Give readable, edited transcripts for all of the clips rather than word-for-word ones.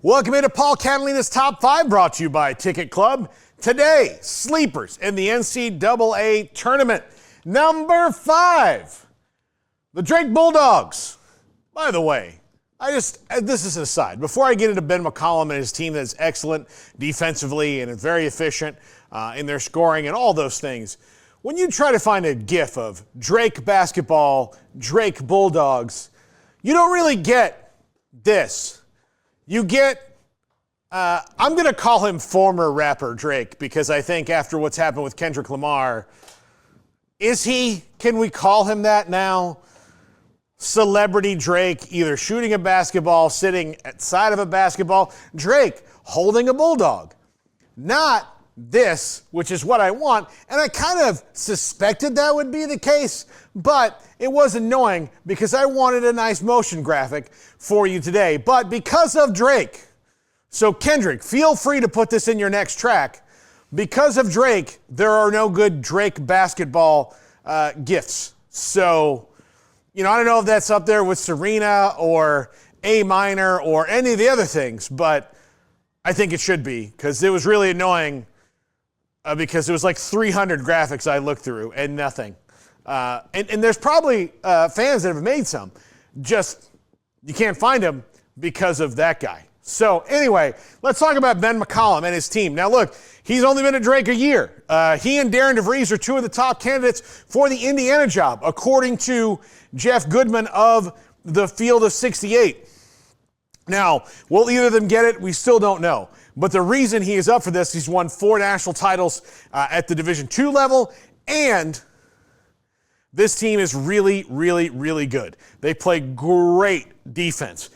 Welcome into Paul Catalina's Top 5, brought to you by Ticket Club. Today, sleepers in the NCAA tournament. Number 5, the Drake Bulldogs. By the way, this is an aside. Before I get into Ben McCollum and his team that's excellent defensively and very efficient in their scoring and all those things, when you try to find a gif of Drake basketball, Drake Bulldogs, you don't really get this. You get, I'm going to call him former rapper Drake, because I think after what's happened with Kendrick Lamar, can we call him that now? Celebrity Drake, either shooting a basketball, sitting outside of a basketball. Drake holding a bulldog. Not this, which is what I want. And I kind of suspected that would be the case, but it was annoying because I wanted a nice motion graphic for you today. But because of Drake, so Kendrick, feel free to put this in your next track. Because of Drake, there are no good Drake basketball gifts. So, I don't know if that's up there with Serena or A minor or any of the other things, but I think it should be, because it was really annoying because it was like 300 graphics I looked through and nothing. And there's probably fans that have made some. Just, you can't find them because of that guy. So anyway, let's talk about Ben McCollum and his team. Now look, he's only been at Drake a year. He and Darren DeVries are two of the top candidates for the Indiana job, according to Jeff Goodman of the Field of 68. Now, will either of them get it? We still don't know. But the reason he is up for this, he's won 4 national titles at the Division II level, and this team is really, really, really good. They play great defense.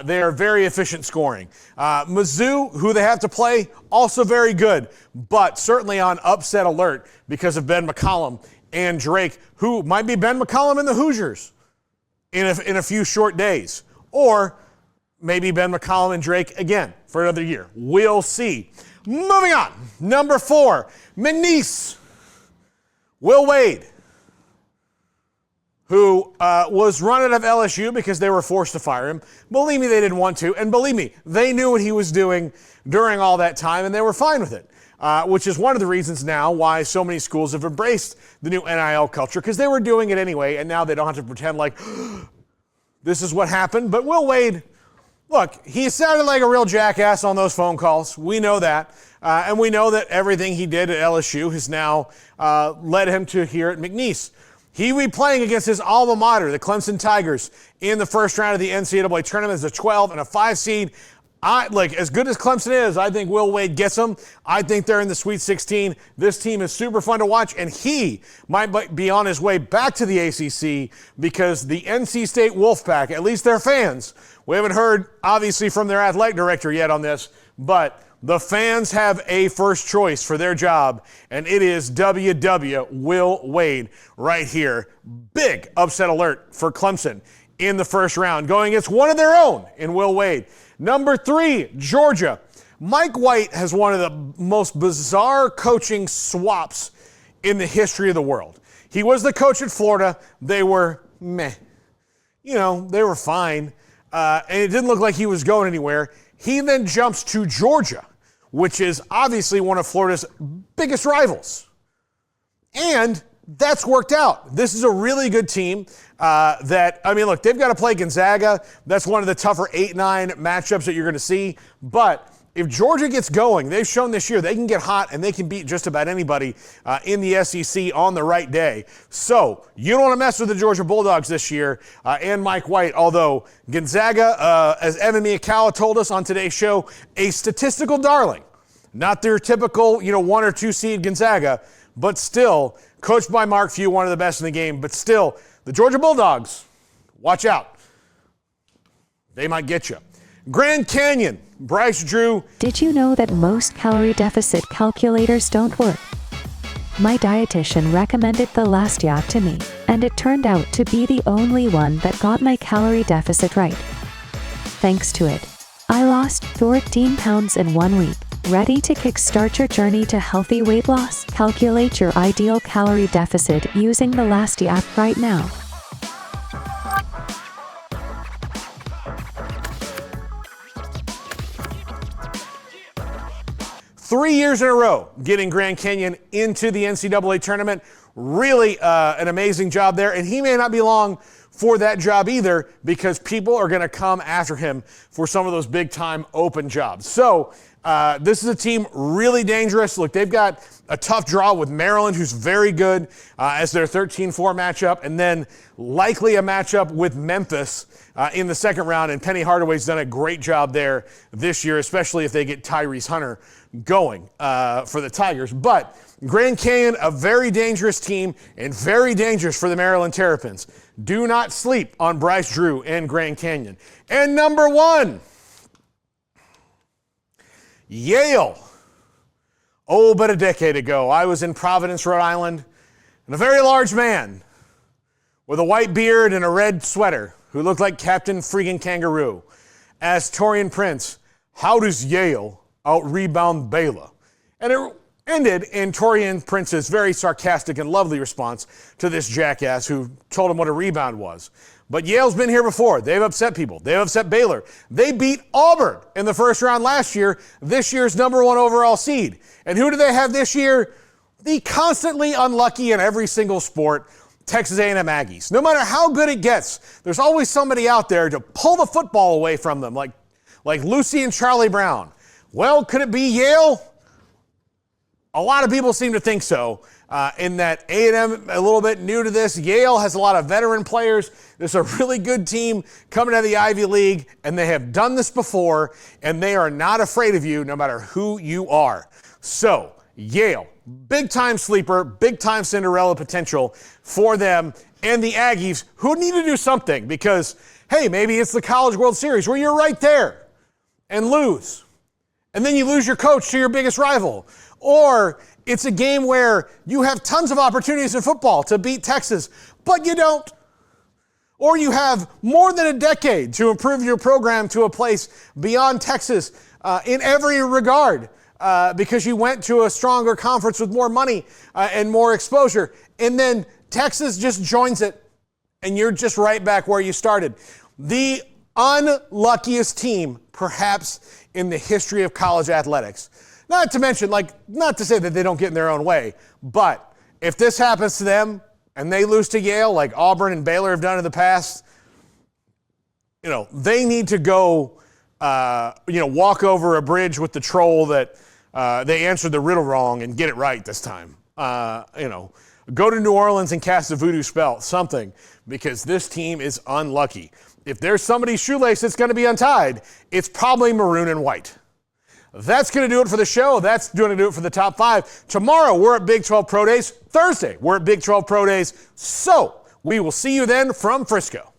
They are very efficient scoring. Mizzou, who they have to play, also very good, but certainly on upset alert because of Ben McCollum and Drake, who might be Ben McCollum and the Hoosiers in a few short days. Or maybe Ben McCollum and Drake again for another year. We'll see. Moving on. Number 4, McNeese. Will Wade, who was run out of LSU because they were forced to fire him. Believe me, they didn't want to. And believe me, they knew what he was doing during all that time, and they were fine with it, which is one of the reasons now why so many schools have embraced the new NIL culture, because they were doing it anyway, and now they don't have to pretend like this is what happened. But Will Wade, look, he sounded like a real jackass on those phone calls. We know that. And we know that everything he did at LSU has now led him to here at McNeese. He will be playing against his alma mater, the Clemson Tigers, in the first round of the NCAA tournament as a 12 and a 5 seed. As good as Clemson is, I think Will Wade gets them. I think they're in the Sweet 16. This team is super fun to watch, and he might be on his way back to the ACC because the NC State Wolfpack, at least their fans, we haven't heard, obviously, from their athletic director yet on this, but the fans have a first choice for their job, and it is WW Will Wade right here. Big upset alert for Clemson in the first round, going against one of their own in Will Wade. Number 3, Georgia. Mike White has one of the most bizarre coaching swaps in the history of the world. He was the coach at Florida. They were meh. They were fine. And it didn't look like he was going anywhere. He then jumps to Georgia, which is obviously one of Florida's biggest rivals. And that's worked out. This is a really good team look, they've got to play Gonzaga. That's one of the tougher 8-9 matchups that you're going to see. But if Georgia gets going, they've shown this year they can get hot and they can beat just about anybody in the SEC on the right day. So you don't want to mess with the Georgia Bulldogs this year and Mike White, although Gonzaga, as Evan Miyakawa told us on today's show, a statistical darling. Not their typical, 1 or 2 seed Gonzaga, but still coached by Mark Few, one of the best in the game. But still, the Georgia Bulldogs, watch out. They might get you. Grand Canyon, Bryce Drew. Did you know that most calorie deficit calculators don't work? My dietitian recommended the Lasta to me, and it turned out to be the only one that got my calorie deficit right. Thanks to it, I lost 14 pounds in 1 week. Ready to kickstart your journey to healthy weight loss? Calculate your ideal calorie deficit using the Lasta app right now. 3 years in a row getting Grand Canyon into the NCAA tournament. Really an amazing job there, and he may not be long for that job either, because people are going to come after him for some of those big-time open jobs. So this is a team really dangerous. Look, they've got a tough draw with Maryland, who's very good, as their 13-4 matchup, and then likely a matchup with Memphis in the second round, and Penny Hardaway's done a great job there this year, especially if they get Tyrese Hunter going for the Tigers. But Grand Canyon, a very dangerous team, and very dangerous for the Maryland Terrapins. Do not sleep on Bryce Drew and Grand Canyon. And number 1, Yale. Oh, but a decade ago, I was in Providence, Rhode Island, and a very large man with a white beard and a red sweater who looked like Captain Freaking Kangaroo asked Torian Prince, "How does Yale out-rebound Baylor?" And it ended in Torian Prince's very sarcastic and lovely response to this jackass who told him what a rebound was. But Yale's been here before. They've upset people. They've upset Baylor. They beat Auburn in the first round last year, this year's number 1 overall seed. And who do they have this year? The constantly unlucky in every single sport, Texas A&M Aggies. No matter how good it gets, there's always somebody out there to pull the football away from them, like Lucy and Charlie Brown. Well, could it be Yale? A lot of people seem to think so, in that A&M a little bit new to this. Yale has a lot of veteran players. There's a really good team coming out of the Ivy League, and they have done this before, and they are not afraid of you no matter who you are. So, Yale, big-time sleeper, big-time Cinderella potential for them and the Aggies, who need to do something because, hey, maybe it's the College World Series where you're right there and lose. And then you lose your coach to your biggest rival. Or it's a game where you have tons of opportunities in football to beat Texas, but you don't. Or you have more than a decade to improve your program to a place beyond Texas in every regard because you went to a stronger conference with more money and more exposure. And then Texas just joins it, and you're just right back where you started. The unluckiest team, perhaps, in the history of college athletics. Not to mention, not to say that they don't get in their own way, but if this happens to them and they lose to Yale like Auburn and Baylor have done in the past, they need to go, walk over a bridge with the troll that they answered the riddle wrong and get it right this time. Go to New Orleans and cast a voodoo spell, something, because this team is unlucky. If there's somebody's shoelace that's going to be untied, it's probably maroon and white. That's going to do it for the show. That's going to do it for the top 5. Tomorrow, we're at Big 12 Pro Days. Thursday, we're at Big 12 Pro Days. So we will see you then from Frisco.